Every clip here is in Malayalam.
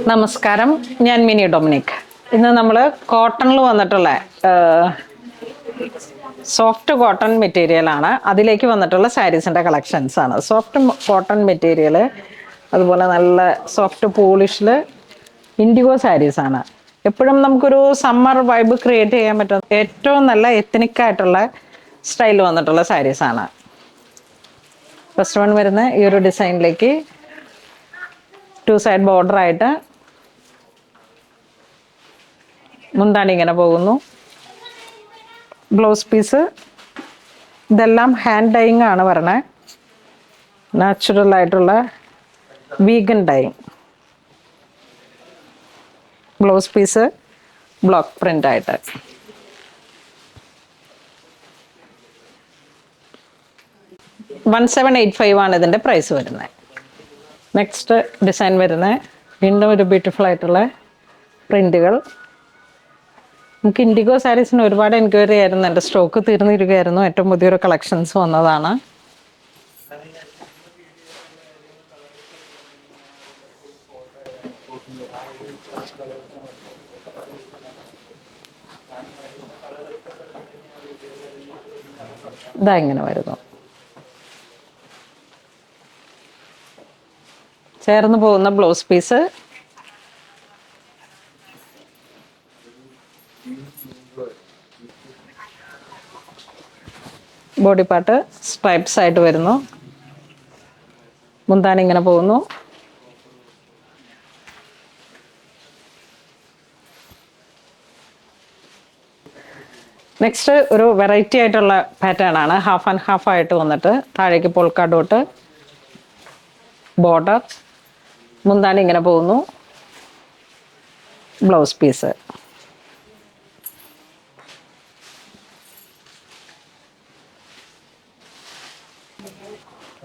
നമസ്കാരം, ഞാൻ മിനി ഡൊമിനിക്. ഇന്ന് നമ്മൾ കോട്ടണിൽ വന്നിട്ടുള്ള സോഫ്റ്റ് കോട്ടൺ മെറ്റീരിയലാണ്. അതിലേക്ക് വന്നിട്ടുള്ള സാരീസിൻ്റെ കളക്ഷൻസ് ആണ്. സോഫ്റ്റ് കോട്ടൺ മെറ്റീരിയൽ, അതുപോലെ നല്ല സോഫ്റ്റ് പോളിഷിൽ ഇൻഡിഗോ സാരീസാണ്. എപ്പോഴും നമുക്കൊരു സമ്മർ വൈബ് ക്രിയേറ്റ് ചെയ്യാൻ പറ്റുന്ന ഏറ്റവും നല്ല എത്തനിക്കായിട്ടുള്ള സ്റ്റൈൽ വന്നിട്ടുള്ള സാരീസാണ്. ഫസ്റ്റ് വൺ വരുന്ന ഈ ഒരു ഡിസൈനിലേക്ക് 2 സൈഡ് ബോർഡർ ആയിട്ട് മുന്താണി ഇങ്ങനെ പോകുന്നു. ബ്ലൗസ് പീസ് ഇതെല്ലാം ഹാൻഡ് ഡൈയിങ് ആണ് പറയണേ. നാച്ചുറൽ ആയിട്ടുള്ള vegan dyeing. Blouse piece block print ആയിട്ട്. $1785 ആണ് ഇതിൻ്റെ പ്രൈസ് വരുന്നത്. നെക്സ്റ്റ് ഡിസൈൻ വരുന്നത് വീണ്ടും ഒരു ബ്യൂട്ടിഫുൾ ആയിട്ടുള്ള പ്രിന്റുകൾ. നമുക്ക് ഇൻഡിഗോ സാരീസിന് ഒരുപാട് എൻക്വയറി ആയിരുന്നു. എൻ്റെ സ്റ്റോക്ക് തീർന്നിരിക്കുകയായിരുന്നു. ഏറ്റവും പുതിയൊരു കളക്ഷൻസ് വന്നതാണ്. ഇതാ ഇങ്ങനെ വരുന്നു. ചേർന്ന് പോകുന്ന blouse piece, body part stripes ആയിട്ട് വരുന്നു. മുന്താണി ഇങ്ങനെ പോകുന്നു. നെക്സ്റ്റ് ഒരു വെറൈറ്റി ആയിട്ടുള്ള പാറ്റേൺ ആണ്. ഹാഫ് ആൻഡ് ഹാഫ് ആയിട്ട് വന്നിട്ട് താഴേക്ക് പോൾക്കാ ഡോട്ട് ബോർഡർ, മുന്താണി ഇങ്ങനെ പോകുന്നു. ബ്ലൗസ് പീസ്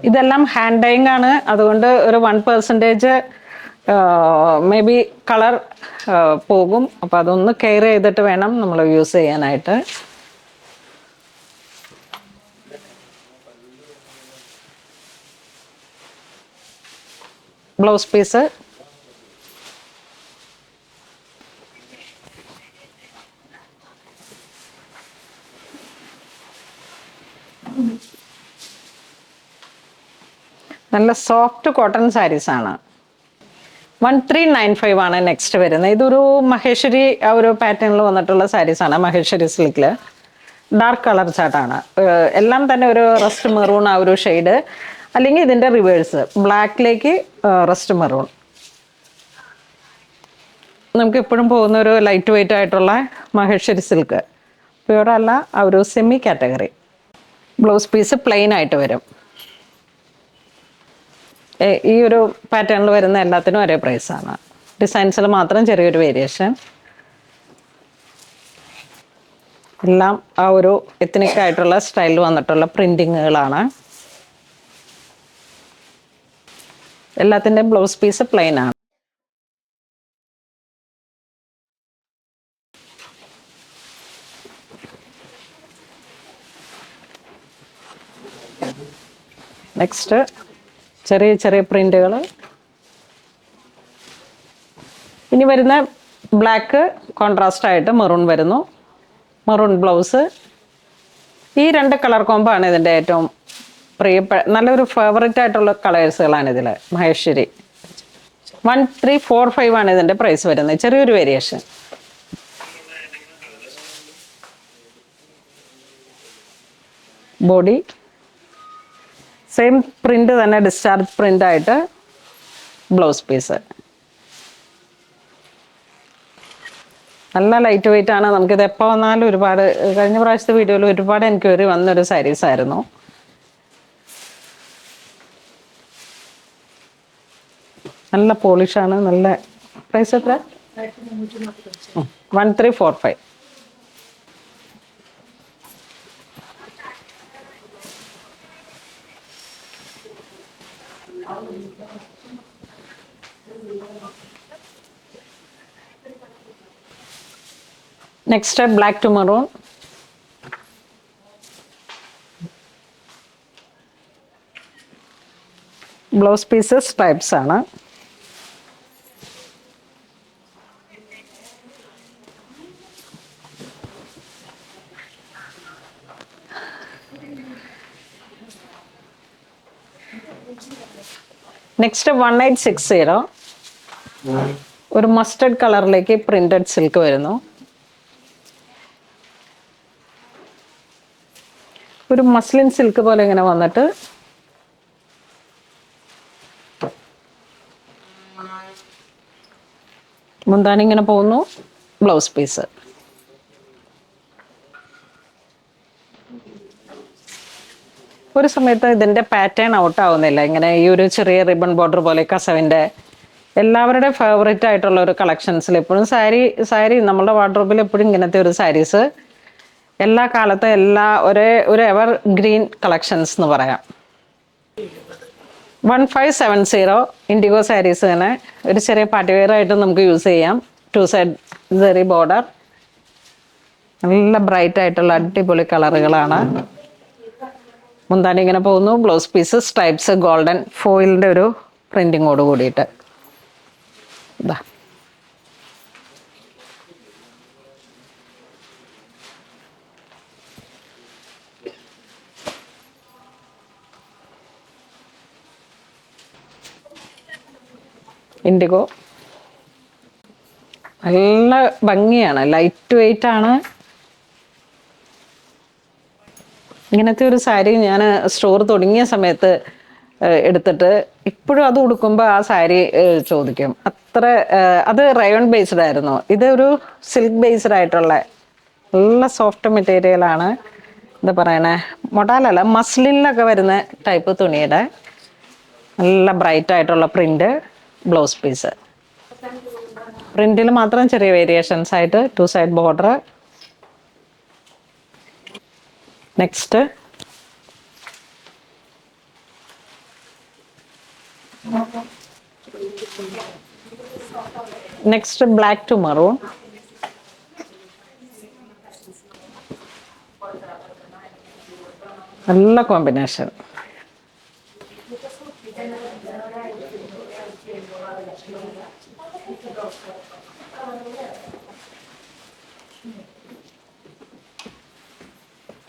ഇതെല്ലാം ഹാൻഡ് ഡൈയിങ് ആണ്. അതുകൊണ്ട് ഒരു 1% മേ ബി കളർ പോകും. അപ്പോൾ അതൊന്ന് കെയർ ചെയ്തിട്ട് വേണം നമ്മൾ യൂസ് ചെയ്യാനായിട്ട്. ബ്ലൗസ് പീസ് നല്ല സോഫ്റ്റ് കോട്ടൺ സാരീസാണ്. 1395 ആണ് നെക്സ്റ്റ് വരുന്നത്. ഇതൊരു മഹേശ്വരി ആ ഒരു പാറ്റേണിൽ വന്നിട്ടുള്ള സാരീസാണ്. മഹേശ്വരി സിൽക്കിൽ ഡാർക്ക് കളർ ചാർട്ടാണ്. എല്ലാം തന്നെ ഒരു റസ്റ്റ് മെറൂൺ ആ ഒരു ഷെയ്ഡ്, അല്ലെങ്കിൽ ഇതിൻ്റെ റിവേഴ്സ് ബ്ലാക്കിലേക്ക് റസ്റ്റ് മെറൂൺ. നമുക്ക് എപ്പോഴും പോകുന്ന ഒരു ലൈറ്റ് വെയിറ്റ് ആയിട്ടുള്ള മഹേശ്വരി സിൽക്ക്, പ്യുവർ അല്ല, ആ ഒരു semi category. Blouse piece plain ആയിട്ട് വരും. ഈ ഒരു പാറ്റേണിൽ വരുന്ന എല്ലാത്തിനും ഒരേ പ്രൈസാണ്. ഡിസൈൻസിൽ മാത്രം ചെറിയൊരു വേരിയേഷൻ. എല്ലാം ആ ഒരു എത്നിക് ആയിട്ടുള്ള സ്റ്റൈലിൽ വന്നിട്ടുള്ള പ്രിന്റിങ്ങുകളാണ്. എല്ലാത്തിൻ്റെയും ബ്ലൗസ് പീസ് പ്ലെയിൻ ആണ്. നെക്സ്റ്റ് ചെറിയ ചെറിയ പ്രിന്റുകൾ. ഇനി വരുന്ന ബ്ലാക്ക് കോൺട്രാസ്റ്റ് ആയിട്ട് മെറൂൺ വരുന്നു. Maroon blouse. ഈ 2 കളർ കോംബോ ആണ് ഇതിൻ്റെ ഏറ്റവും നല്ലൊരു ഫേവറേറ്റ് ആയിട്ടുള്ള കളേഴ്സുകളാണ് ഇതിൽ. മഹേശ്വരി 1345 ആണ് ഇതിൻ്റെ പ്രൈസ് വരുന്നത്. ചെറിയൊരു വേരിയേഷൻ. ബോഡി സെയിം പ്രിന്റ് തന്നെ, ഡിസ്ചാർജ് പ്രിന്റ് ആയിട്ട് ബ്ലൗസ് പീസ്. നല്ല ലൈറ്റ് വെയിറ്റ് ആണ്. നമുക്കിത് എപ്പോൾ വന്നാലും ഒരുപാട്, കഴിഞ്ഞ പ്രാവശ്യത്തെ വീഡിയോയിൽ ഒരുപാട് എൻക്വയറി വന്നൊരു സാരീസ് ആയിരുന്നു. നല്ല പോളിഷാണ്. നല്ല പ്രൈസ് എത്ര? 1345. Next black to maroon. Blouse piece stripes ആണ്. നെക്സ്റ്റ് 1860 ഒരു മസ്റ്റർഡ് കളറിലേക്ക് പ്രിന്റഡ് സിൽക്ക് വരുന്നു. ഒരു മസ്ലിൻ സിൽക്ക് പോലെ ഇങ്ങനെ വന്നിട്ട് മുന്താണി ഇങ്ങനെ പോകുന്നു. Blouse piece. ഒരു സമയത്ത് ഇതിൻ്റെ പാറ്റേൺ ഔട്ട് ആവുന്നില്ല. ഇങ്ങനെ ഈ ഒരു ചെറിയ റിബൺ ബോർഡർ പോലെ കസവിൻ്റെ എല്ലാവരുടെ ഫേവറേറ്റ് ആയിട്ടുള്ള ഒരു കളക്ഷൻസിൽ എപ്പോഴും സാരി നമ്മുടെ വാർഡ്രോബിൽ എപ്പോഴും ഇങ്ങനത്തെ ഒരു സാരീസ് എല്ലാ കാലത്തും ഒരു എവർ ഗ്രീൻ കളക്ഷൻസ് എന്ന് പറയാം. 1570 ഇൻഡിഗോ സാരീസ് തന്നെ ഒരു ചെറിയ പാർട്ടി വെയർ ആയിട്ട് നമുക്ക് യൂസ് ചെയ്യാം. 2 സൈഡ് സെറി ബോർഡർ. നല്ല ബ്രൈറ്റ് ആയിട്ടുള്ള അടിപൊളി കളറുകളാണ്. മുന്താണി ഇങ്ങനെ പോകുന്നു. ബ്ലൗസ് പീസ് സ്ട്രൈപ്സ് ഗോൾഡൻ ഫോയിലിൻ്റെ ഒരു പ്രിൻറ്റിങ്ങോട് കൂടിയിട്ട്. ഇതാ ഇൻഡിഗോ നല്ല ഭംഗിയാണ്. ലൈറ്റ് വെയിറ്റ് ആണ്. ഇങ്ങനത്തെ ഒരു സാരി ഞാൻ സ്റ്റോർ തുടങ്ങിയ സമയത്ത് എടുത്തിട്ട് ഇപ്പോഴും അത് ഉടുക്കുമ്പോൾ ആ സാരി ചോദിക്കും. അത്ര അത് റയോൺ ബേസ്ഡ് ആയിരുന്നു. ഇതൊരു സിൽക്ക് ബേസ്ഡ് ആയിട്ടുള്ള നല്ല സോഫ്റ്റ് മെറ്റീരിയലാണ്. എന്താ പറയണേ, മൊഡാലല്ല, മസ്ലിനിലൊക്കെ വരുന്ന ടൈപ്പ് തുണിയുടെ നല്ല ബ്രൈറ്റ് ആയിട്ടുള്ള പ്രിന്റ്. ബ്ലൗസ് പീസ് പ്രിന്റിൽ മാത്രം ചെറിയ വേരിയേഷൻസ് ആയിട്ട് 2 side border. Next black to maroon. നല്ല കോമ്പിനേഷൻ.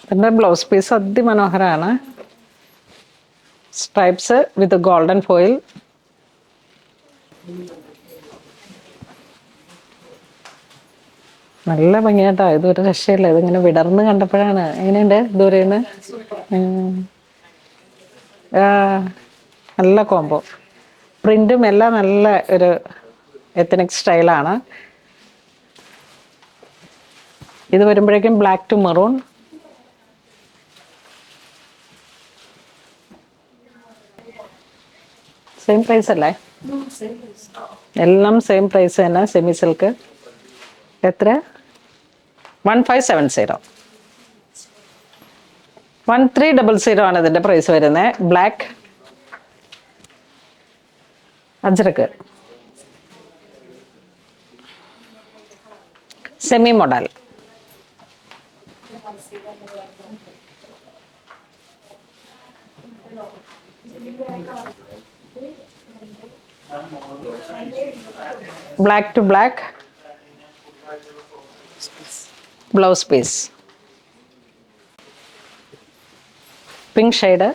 ഇതിൻ്റെ ബ്ലൗസ് പീസ് അതിമനോഹരമാണ്. Stripes with golden foil. നല്ല ഭംഗിയായിട്ടാ. ഇതൊരു രക്ഷയില്ല. ഇതിങ്ങനെ വിടർന്ന് കണ്ടപ്പോഴാണ്. എങ്ങനെയുണ്ട് ദൂരേന്ന്? നല്ല കോംബോ. പ്രിന്റും എല്ലാം നല്ല ഒരു എത്തനിക് സ്റ്റൈലാണ്. ഇത് വരുമ്പോഴേക്കും black to maroon. Same price അല്ലേ? എല്ലാം സെയിം പ്രൈസ് തന്നെ. സെമി സിൽക്ക് എത്ര? 1570. 1300 ആണ് ഇതിൻ്റെ പ്രൈസ് വരുന്നത്. Black ajrakh semi model. Black to black blouse piece. Pink shade.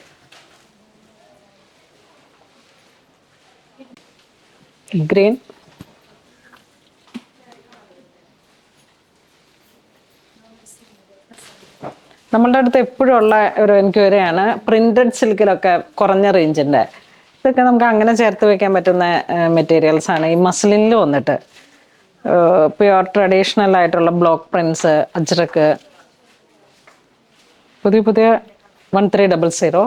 Green. നമ്മളുടെ അടുത്ത് എപ്പോഴും ഉള്ള ഒരു എൻക്വയറിയാണ് പ്രിന്റഡ് സിൽക്കിലൊക്കെ കുറഞ്ഞ റേഞ്ചിൻ്റെ. ഇതൊക്കെ നമുക്ക് അങ്ങനെ ചേർത്ത് വെക്കാൻ പറ്റുന്ന മെറ്റീരിയൽസ് ആണ്. ഈ മസ്ലിനിൽ വന്നിട്ട് പ്യുവർ ട്രഡീഷണൽ ആയിട്ടുള്ള ബ്ലോക്ക് പ്രിൻസ്, അജ്രക്ക്, പുതിയ 1300.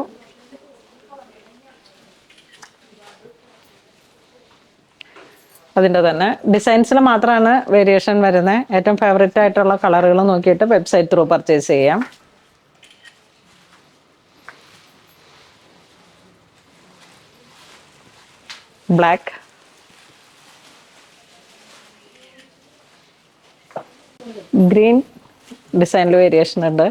അതിൻ്റെ തന്നെ ഡിസൈൻസിൽ മാത്രമാണ് വേരിയേഷൻ വരുന്നത്. ഏറ്റവും ഫേവറേറ്റ് ആയിട്ടുള്ള കളറുകൾ നോക്കിയിട്ട് വെബ്സൈറ്റ് ത്രൂ പർച്ചേസ് ചെയ്യാം. ബ്ലാക്ക്, ഗ്രീൻ ഡിസൈനിൽ വേരിയേഷൻ ഉണ്ട്.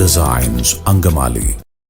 Designs Angamali.